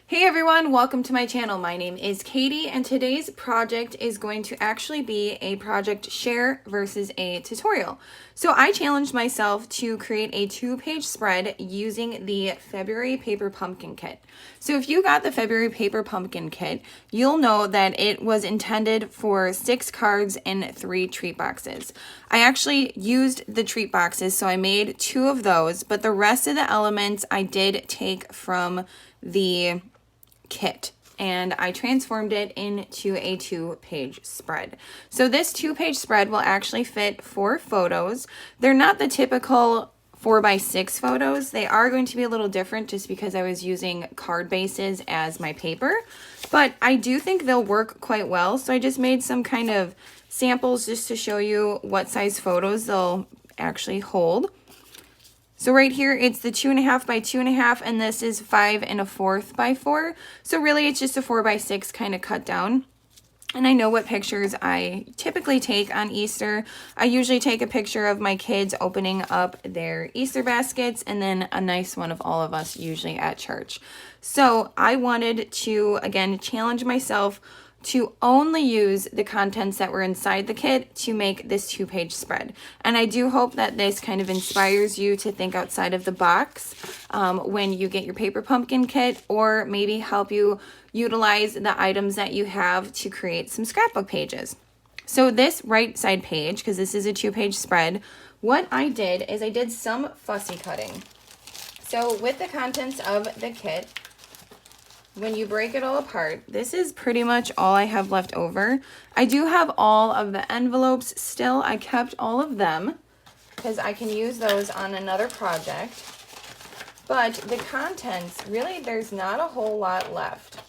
Hey everyone, welcome to my channel. My name is Katie and today's project is going to actually be a project share versus a tutorial. So I challenged myself to create a 2-page spread using the February paper pumpkin kit. So if you got the February paper pumpkin kit, you'll know that it was intended for 6 cards and 3 treat boxes. I actually used the treat boxes, so I made 2 of those, but the rest of the elements I did take from the kit and I transformed it into a 2-page spread. So this 2-page spread will actually fit 4 photos. They're not the typical 4x6 photos. They are going to be a little different just because I was using card bases as my paper, but I do think they'll work quite well. So I just made some kind of samples just to show you what size photos they'll actually hold. So right here, it's the 2.5 by 2.5, and this is 5 1/4 by 4. So really, it's just a 4x6 kind of cut down. And I know what pictures I typically take on Easter. I usually take a picture of my kids opening up their Easter baskets, and then a nice one of all of us usually at church. So I wanted to, again, challenge myself to only use the contents that were inside the kit to make this 2-page spread. And I do hope that this kind of inspires you to think outside of the box when you get your paper pumpkin kit, or maybe help you utilize the items that you have to create some scrapbook pages. So this right side page, because this is a 2-page spread, what I did is I did some fussy cutting. So with the contents of the kit, when you break it all apart, this is pretty much all I have left over. I do have all of the envelopes still. I kept all of them because I can use those on another project. But the contents, really, there's not a whole lot left.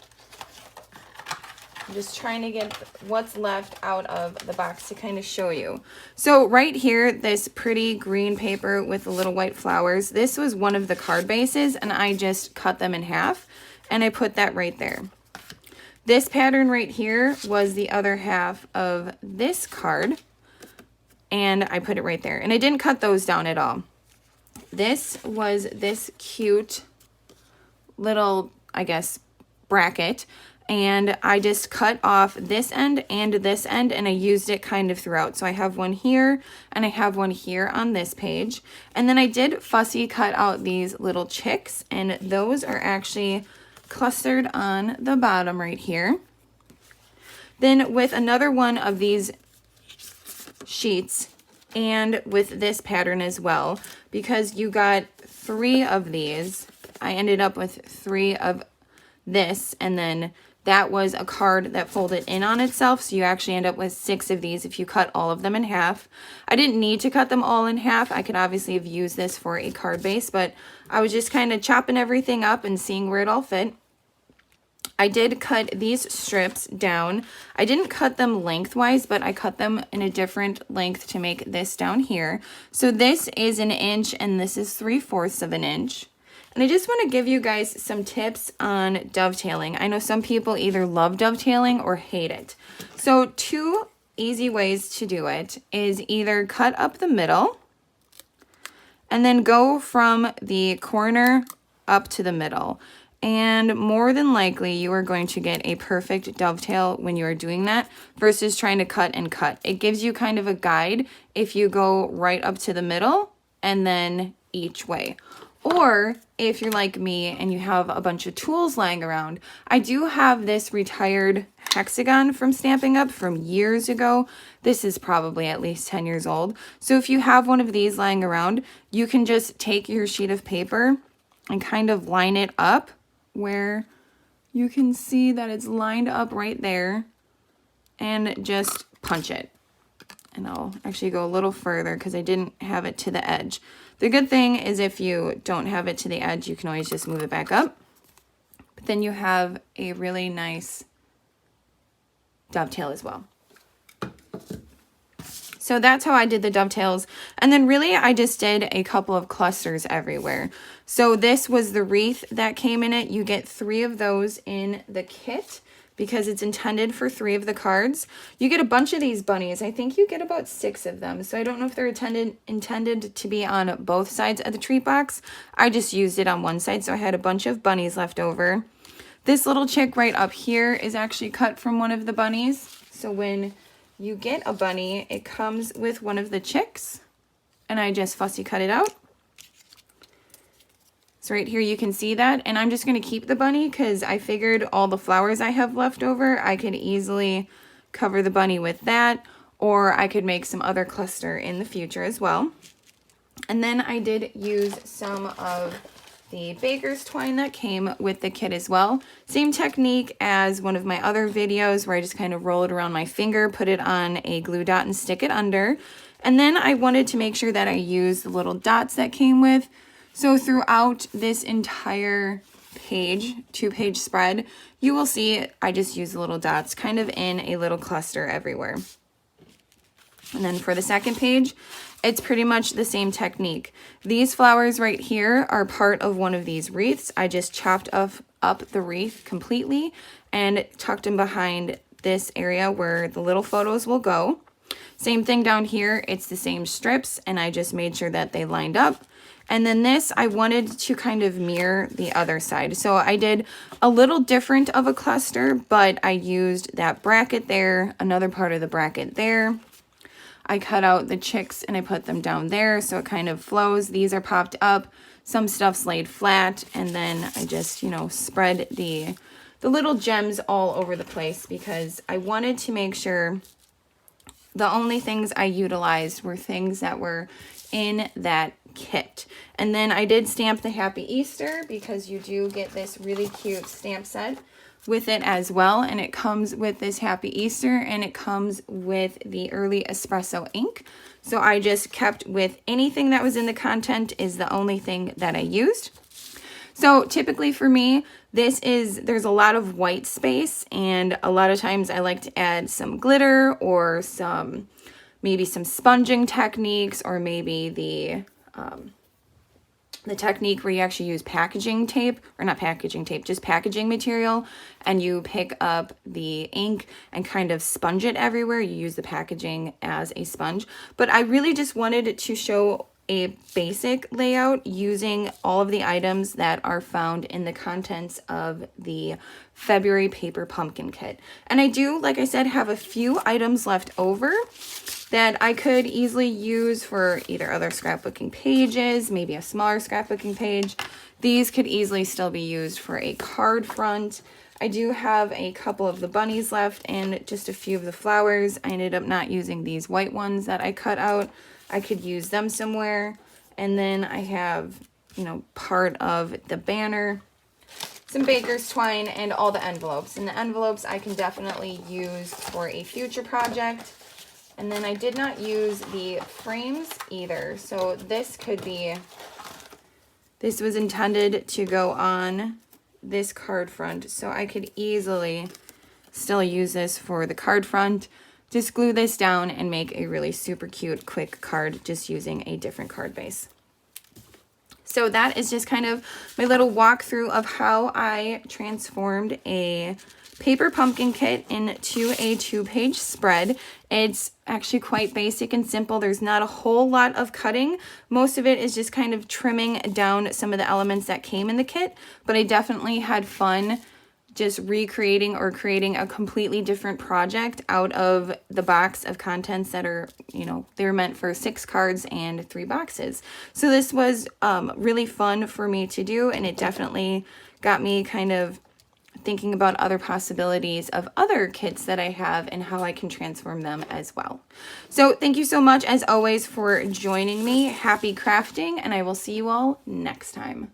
I'm just trying to get what's left out of the box to kind of show you. So right here, this pretty green paper with the little white flowers, this was one of the card bases, and I just cut them in half. And I put that right there. This pattern right here was the other half of this card, and I put it right there. And I didn't cut those down at all. This was this cute little, I guess, bracket, and I just cut off this end and this end, and I used it kind of throughout. So I have one here, and I have one here on this page. And then I did fussy cut out these little chicks, and those are actually clustered on the bottom right here. Then with another one of these sheets, and with this pattern as well, because you got 3 of these, I ended up with 3 of this, and then that was a card that folded in on itself, so you actually end up with 6 of these if you cut all of them in half. I didn't need to cut them all in half. I could obviously have used this for a card base, but I was just kind of chopping everything up and seeing where it all fit. I did cut these strips down. I didn't cut them lengthwise, but I cut them in a different length to make this down here. So this is 1 inch, and this is 3/4 of an inch. And I just want to give you guys some tips on dovetailing. I know some people either love dovetailing or hate it. So 2 easy ways to do it is either cut up the middle and then go from the corner up to the middle. And more than likely, you are going to get a perfect dovetail when you are doing that versus trying to cut and cut. It gives you kind of a guide if you go right up to the middle and then each way. Or if you're like me and you have a bunch of tools lying around, I do have this retired hexagon from Stampin' Up from years ago. This is probably at least 10 years old. So if you have one of these lying around, you can just take your sheet of paper and kind of line it up where you can see that it's lined up right there, and just punch it. And I'll actually go a little further because I didn't have it to the edge. The good thing is if you don't have it to the edge, you can always just move it back up. But then you have a really nice dovetail as well. So that's how I did the dovetails. And then really I just did a couple of clusters everywhere. So this was the wreath that came in it. You get 3 of those in the kit because it's intended for 3 of the cards. You get a bunch of these bunnies. I think you get about 6 of them. So I don't know if they're intended to be on both sides of the treat box. I just used it on one side, so I had a bunch of bunnies left over. This little chick right up here is actually cut from one of the bunnies. So when you get a bunny, it comes with one of the chicks, and I just fussy cut it out. So right here you can see that, and I'm just going to keep the bunny because I figured all the flowers I have left over, I could easily cover the bunny with that, or I could make some other cluster in the future as well. And then I did use some of the baker's twine that came with the kit as well. Same technique as one of my other videos where I just kind of roll it around my finger, put it on a glue dot and stick it under. And then I wanted to make sure that I used the little dots that came with. So throughout this entire page, 2-page spread, you will see I just use the little dots kind of in a little cluster everywhere. And then for the second page, it's pretty much the same technique. These flowers right here are part of one of these wreaths. I just chopped up the wreath completely and tucked them behind this area where the little photos will go. Same thing down here, it's the same strips, and I just made sure that they lined up. And then this, I wanted to kind of mirror the other side. So I did a little different of a cluster, but I used that bracket there, another part of the bracket there. I cut out the chicks and I put them down there so it kind of flows. These are popped up, some stuff's laid flat, and then I just, you know, spread the little gems all over the place because I wanted to make sure the only things I utilized were things that were in that kit. And then I did stamp the Happy Easter because you do get this really cute stamp set with it as well, and it comes with this Happy Easter and it comes with the early espresso ink. So I just kept with anything that was in the content is the only thing that I used. So typically for me, there's a lot of white space, and a lot of times I like to add some glitter or maybe some sponging techniques, or maybe the technique where you actually use packaging tape, or not packaging tape, just packaging material, and you pick up the ink and kind of sponge it everywhere. You use the packaging as a sponge. But I really just wanted to show a basic layout using all of the items that are found in the contents of the February paper pumpkin kit. And I do, like I said, have a few items left over that I could easily use for either other scrapbooking pages, maybe a smaller scrapbooking page. These could easily still be used for a card front. I do have a couple of the bunnies left and just a few of the flowers. I ended up not using these white ones that I cut out. I could use them somewhere. And then I have, you know, part of the banner, some baker's twine, and all the envelopes. And the envelopes I can definitely use for a future project. And then I did not use the frames either. So this was intended to go on this card front. So I could easily still use this for the card front. Just glue this down and make a really super cute, quick card just using a different card base. So that is just kind of my little walkthrough of how I transformed a paper pumpkin kit into a 2-page spread. It's actually quite basic and simple. There's not a whole lot of cutting. Most of it is just kind of trimming down some of the elements that came in the kit, but I definitely had fun just recreating or creating a completely different project out of the box of contents that are, you know, they're meant for 6 cards and 3 boxes. So this was really fun for me to do, and it definitely got me kind of thinking about other possibilities of other kits that I have and how I can transform them as well. So thank you so much as always for joining me. Happy crafting, and I will see you all next time.